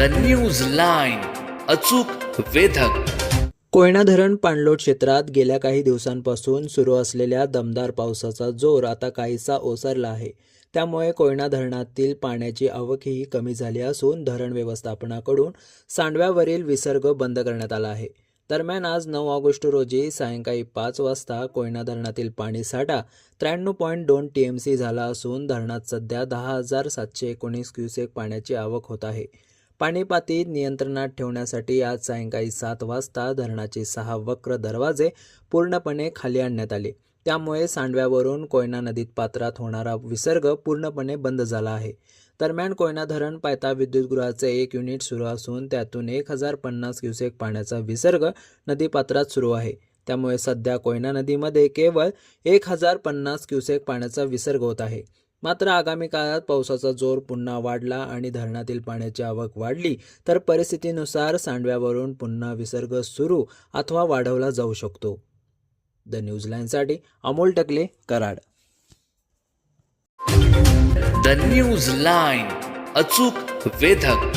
The news line, अचूक वेधक. कोयना धरण पाणलोट क्षेत्रात गेल्या काही दिवसांपासून सुरू असलेल्या दमदार पावसाचा जोर आता काहीसा ओसरला आहे. त्यामुळे कोयना धरणातील पाण्याची आवकही कमी झाली असून धरण व्यवस्थापनाकडून सांडव्यावरील विसर्ग बंद करण्यात आला आहे. दरम्यान आज 9 ऑगस्ट रोजी सायंकाळी 5 वाजता कोयना धरणातील पाणीसाठा 93.2 TMC झाला असून धरणात सध्या 10,719 क्युसेक पाण्याची आवक होत आहे. पाणी पातळी नियंत्रणात ठेवण्यासाठी आज सायंकाळी 7 वाजता धरणाचे 6 वक्र दरवाजे पूर्णपणे खाली आणण्यात आले. त्यामुळे सांडव्यावरून कोयना नदीत पात्रात होणारा विसर्ग पूर्णपणे बंद झाला आहे. दरम्यान कोयना धरण पायथा विद्युतगृहाचे 1 युनिट सुरू असून त्यातून 1050 क्युसेक पाण्याचा विसर्ग नदीपात्रात सुरू आहे. त्यामुळे सध्या कोयना नदीमध्ये केवळ 1050 क्युसेक पाण्याचा विसर्ग होत आहे. मात्र आगामी काळात पावसाचा जोर पुन्हा वाढला आणि धरणातील पाण्याची आवक वाढली तर परिस्थितीनुसार सांडव्यावरून पुन्हा विसर्ग सुरू अथवा वाढवला जाऊ शकतो. द न्यूज लाईनसाठी Amol Takale, Karad. The news line, अचूक वेधक.